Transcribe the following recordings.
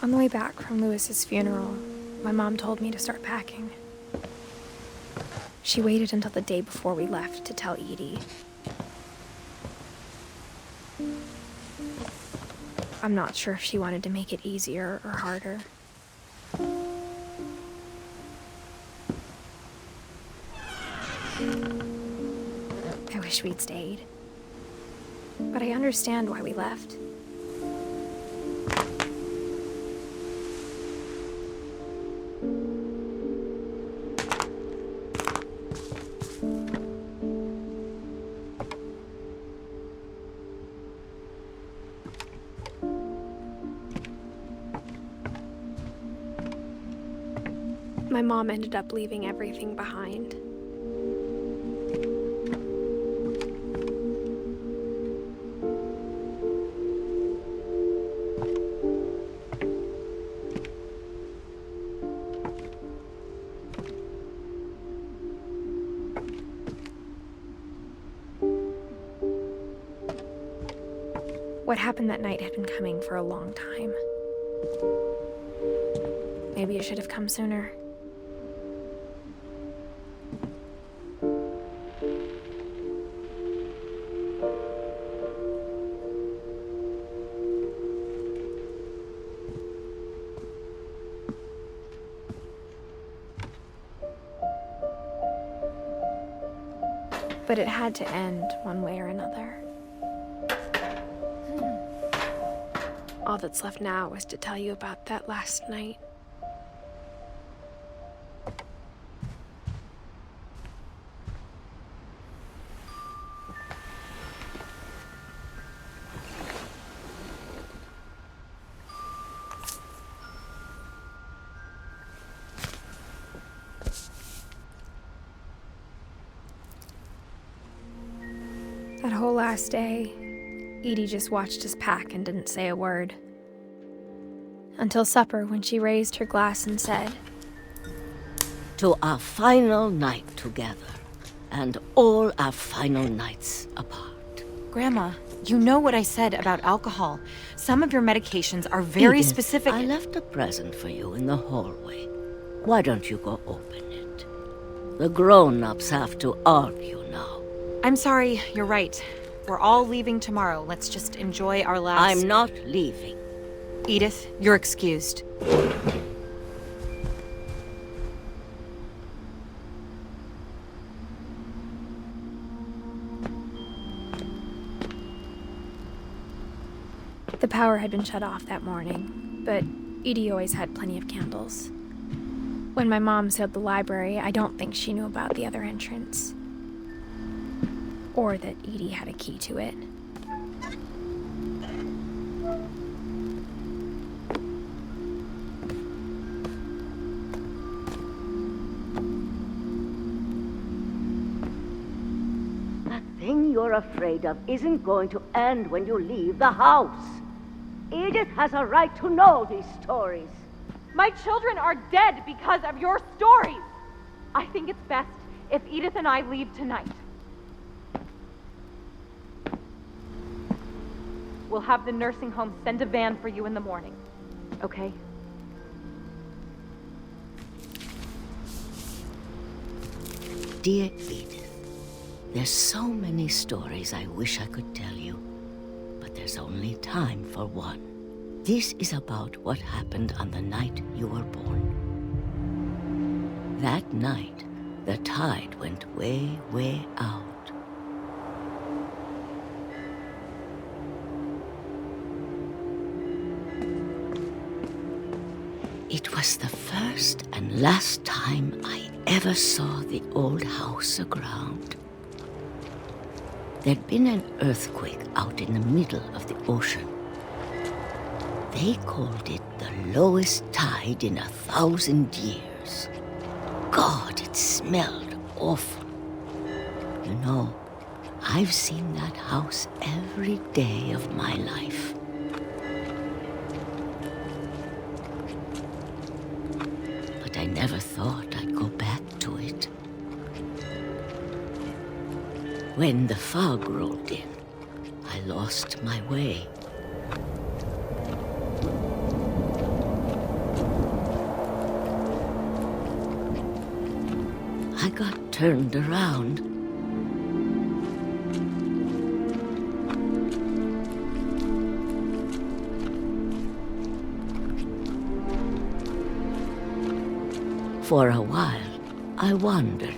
On the way back from Lewis's funeral, my mom told me to start packing. She waited until the day before we left to tell Edie. I'm not sure if she wanted to make it easier or harder. I wish we'd stayed. But I understand why we left. My mom ended up leaving everything behind. What happened that night had been coming for a long time. Maybe it should have come sooner. But it had to end one way or another. All that's left now is to tell you about that last night. That whole last day, Edie just watched us pack and didn't say a word. Until supper, when she raised her glass and said, "To our final night together, and all our final nights apart." Grandma, you know what I said about alcohol. Some of your medications are very Edith, specific. I left a present for you in the hallway. Why don't you go open it? The grown-ups have to argue now. I'm sorry, you're right. We're all leaving tomorrow. Let's just enjoy our last... I'm not leaving. Edith, you're excused. The power had been shut off that morning, but Edie always had plenty of candles. When my mom sealed the library, I don't think she knew about the other entrance. Or that Edie had a key to it. That thing you're afraid of isn't going to end when you leave the house. Edith has a right to know these stories. My children are dead because of your stories. I think it's best if Edith and I leave tonight. We'll have the nursing home send a van for you in the morning, okay? Dear Edith, there's so many stories I wish I could tell you, but there's only time for one. This is about what happened on the night you were born. That night, the tide went way, way out. It was the first and last time I ever saw the old house aground. There'd been an earthquake out in the middle of the ocean. They called it the lowest tide in 1,000 years. God, it smelled awful. You know, I've seen that house every day of my life. But I never thought I'd go back to it. When the fog rolled in, I lost my way. turned around. For a while, I wondered.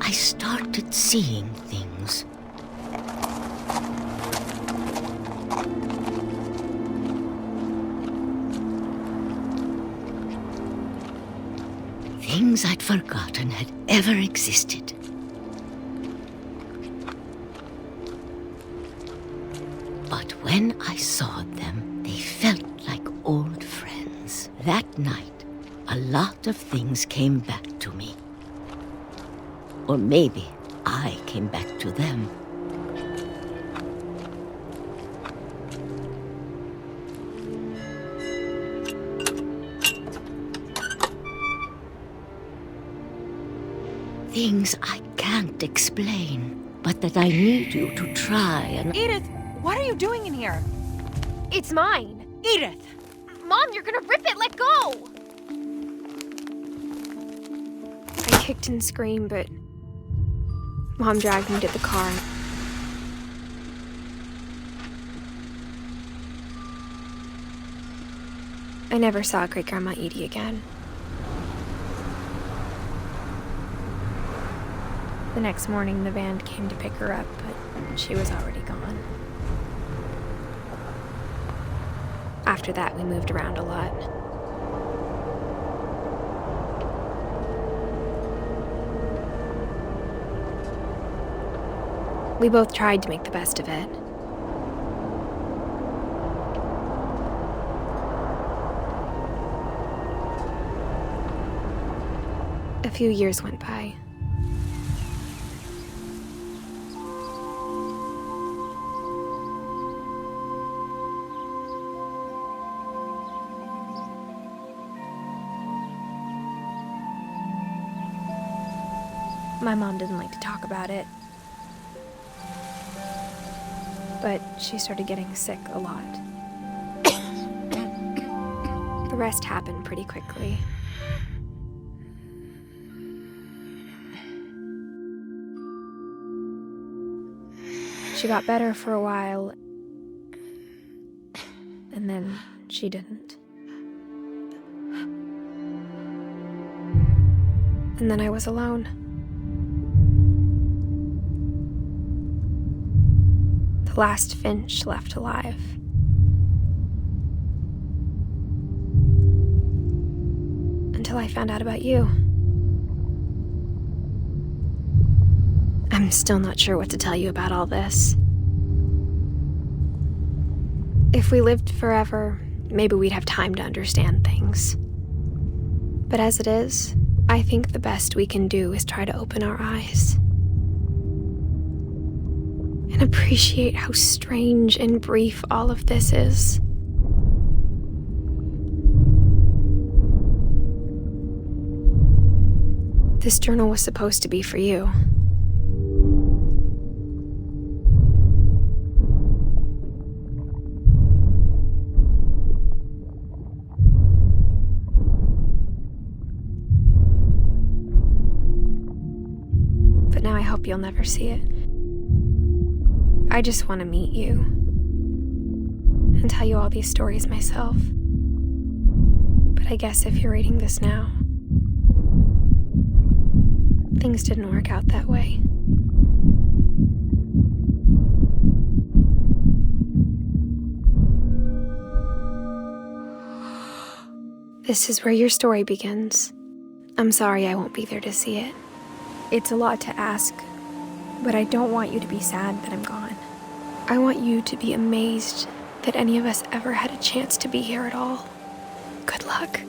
I started seeing things. Things I'd forgotten had ever existed. But when I saw them, they felt like old friends. That night, a lot of things came back to me. Or maybe I came back to them. Things I can't explain, but that I need you to try and... Edith, what are you doing in here? It's mine. Edith! Mom, you're gonna rip it! Let go! I kicked and screamed, but Mom dragged me to the car. I never saw Great-Grandma Edie again. The next morning, the van came to pick her up, but she was already gone. After that, we moved around a lot. We both tried to make the best of it. A few years went by. My mom didn't like to talk about it. But she started getting sick a lot. The rest happened pretty quickly. She got better for a while, and then she didn't. And then I was alone. The last Finch left alive. Until I found out about you. I'm still not sure what to tell you about all this. If we lived forever, maybe we'd have time to understand things. But as it is, I think the best we can do is try to open our eyes. And appreciate how strange and brief all of this is. This journal was supposed to be for you. But now I hope you'll never see it. I just want to meet you and tell you all these stories myself. But I guess if you're reading this now, things didn't work out that way. This is where your story begins. I'm sorry I won't be there to see it. It's a lot to ask, but I don't want you to be sad that I'm gone. I want you to be amazed that any of us ever had a chance to be here at all. Good luck.